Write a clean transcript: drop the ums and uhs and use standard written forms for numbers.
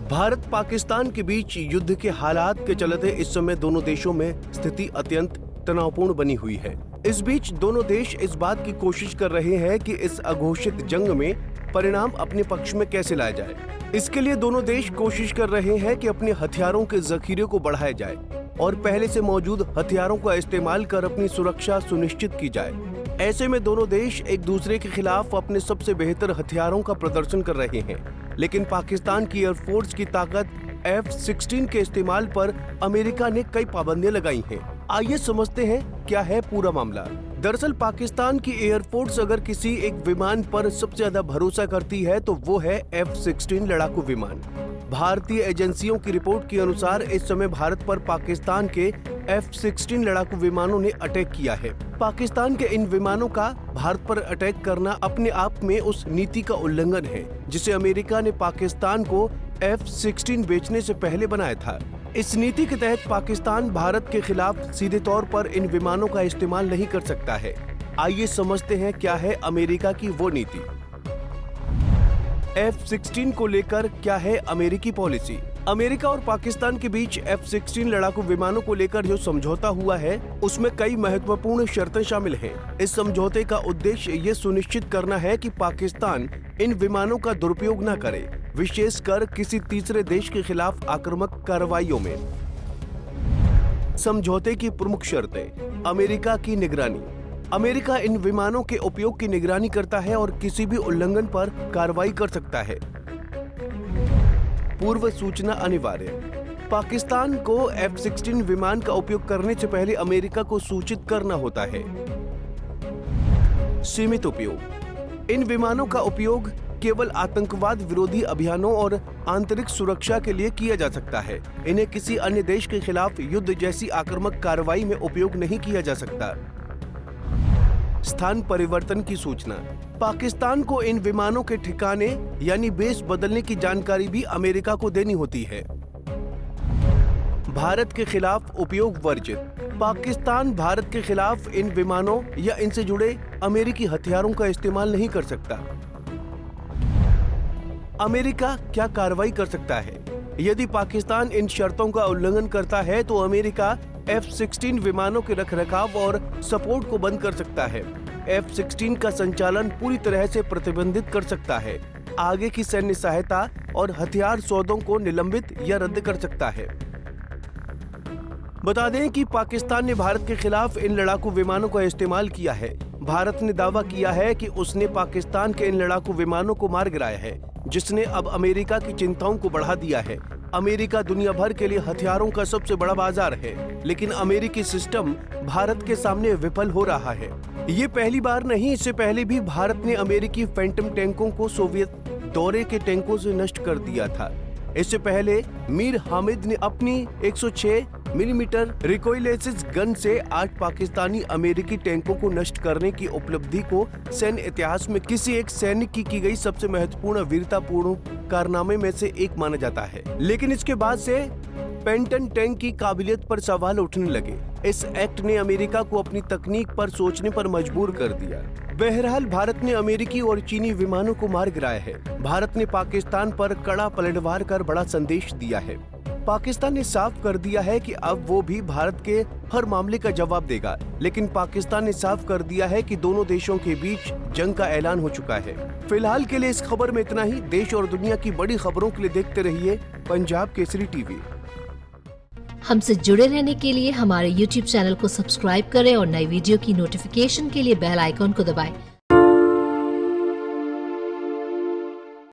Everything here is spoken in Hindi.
भारत पाकिस्तान के बीच युद्ध के हालात के चलते इस समय दोनों देशों में स्थिति अत्यंत तनावपूर्ण बनी हुई है। इस बीच दोनों देश इस बात की कोशिश कर रहे हैं कि इस अघोषित जंग में परिणाम अपने पक्ष में कैसे लाया जाए। इसके लिए दोनों देश कोशिश कर रहे हैं कि अपने हथियारों के जखीरे को बढ़ाया जाए और पहले से मौजूद हथियारों का इस्तेमाल कर अपनी सुरक्षा सुनिश्चित की जाए। ऐसे में दोनों देश एक दूसरे के खिलाफ अपने सबसे बेहतर हथियारों का प्रदर्शन कर रहे हैं, लेकिन पाकिस्तान की एयरफोर्स की ताकत F-16 के इस्तेमाल पर अमेरिका ने कई पाबंदियां लगाई हैं। आइए समझते हैं क्या है पूरा मामला। दरअसल पाकिस्तान की एयरफोर्स अगर किसी एक विमान पर सबसे ज्यादा भरोसा करती है तो वो है F-16 लड़ाकू विमान। भारतीय एजेंसियों की रिपोर्ट के अनुसार इस समय भारत पर पाकिस्तान के F-16 लड़ाकू विमानों ने अटैक किया है। पाकिस्तान के इन विमानों का भारत पर अटैक करना अपने आप में उस नीति का उल्लंघन है जिसे अमेरिका ने पाकिस्तान को F-16 बेचने से पहले बनाया था। इस नीति के तहत पाकिस्तान भारत के खिलाफ सीधे तौर पर इन विमानों का इस्तेमाल नहीं कर सकता है। आइए समझते हैं क्या है अमेरिका की वो नीति। F-16 को लेकर क्या है अमेरिकी पॉलिसी। अमेरिका और पाकिस्तान के बीच F-16 लड़ाकू विमानों को लेकर जो समझौता हुआ है उसमें कई महत्वपूर्ण शर्तें शामिल हैं। इस समझौते का उद्देश्य ये सुनिश्चित करना है कि पाकिस्तान इन विमानों का दुरुपयोग न करे, विशेषकर किसी तीसरे देश के खिलाफ आक्रामक कार्रवाइयों में। समझौते की प्रमुख शर्तें। अमेरिका की निगरानी। अमेरिका इन विमानों के उपयोग की निगरानी करता है और किसी भी उल्लंघन पर कार्रवाई कर सकता है। पूर्व सूचना अनिवार्य। पाकिस्तान को F-16 विमान का उपयोग करने से पहले अमेरिका को सूचित करना होता है। सीमित उपयोग। इन विमानों का उपयोग केवल आतंकवाद विरोधी अभियानों और आंतरिक सुरक्षा के लिए किया जा सकता है। इन्हें किसी अन्य देश के खिलाफ युद्ध जैसी आक्रामक कार्रवाई में उपयोग नहीं किया जा सकता। स्थान परिवर्तन की सूचना। पाकिस्तान को इन विमानों के ठिकाने यानी बेस बदलने की जानकारी भी अमेरिका को देनी होती है। भारत के खिलाफ उपयोग वर्जित। पाकिस्तान भारत के खिलाफ इन विमानों या इनसे जुड़े अमेरिकी हथियारों का इस्तेमाल नहीं कर सकता। अमेरिका क्या कार्रवाई कर सकता है? यदि पाकिस्तान इन शर्तों का उल्लंघन करता है तो अमेरिका F-16 विमानों के रखरखाव और सपोर्ट को बंद कर सकता है। F-16 का संचालन पूरी तरह से प्रतिबंधित कर सकता है। आगे की सैन्य सहायता और हथियार सौदों को निलंबित या रद्द कर सकता है। बता दें कि पाकिस्तान ने भारत के खिलाफ इन लड़ाकू विमानों का इस्तेमाल किया है। भारत ने दावा किया है कि उसने पाकिस्तान के इन लड़ाकू विमानों को मार गिराया है, जिसने अब अमेरिका की चिंताओं को बढ़ा दिया है। अमेरिका दुनिया भर के लिए हथियारों का सबसे बड़ा बाजार है, लेकिन अमेरिकी सिस्टम भारत के सामने विफल हो रहा है। ये पहली बार नहीं, इससे पहले भी भारत ने अमेरिकी फैंटम टैंकों को सोवियत दौरे के टैंकों से नष्ट कर दिया था। इससे पहले मीर हामिद ने अपनी 106 मिलीमीटर रिकॉइलेसिस गन से 8 पाकिस्तानी अमेरिकी टैंकों को नष्ट करने की उपलब्धि को सैन्य इतिहास में किसी एक सैनिक की गई सबसे महत्वपूर्ण वीरतापूर्ण कारनामे में से एक माना जाता है। लेकिन इसके बाद से फैंटम टैंक की काबिलियत पर सवाल उठने लगे। इस एक्ट ने अमेरिका को अपनी तकनीक पर सोचने पर मजबूर कर दिया। बहरहाल भारत ने अमेरिकी और चीनी विमानों को मार गिराया है। भारत ने पाकिस्तान पर कड़ा पलटवार कर बड़ा संदेश दिया है। पाकिस्तान ने साफ कर दिया है कि अब वो भी भारत के हर मामले का जवाब देगा, लेकिन पाकिस्तान ने साफ कर दिया है कि दोनों देशों के बीच जंग का ऐलान हो चुका है। फिलहाल के लिए इस खबर में इतना ही। देश और दुनिया की बड़ी खबरों के लिए देखते रहिए पंजाब केसरी टीवी। हमसे जुड़े रहने के लिए हमारे YouTube चैनल को सब्सक्राइब करें और नई वीडियो की नोटिफिकेशन के लिए बेल आइकॉन को दबाएं।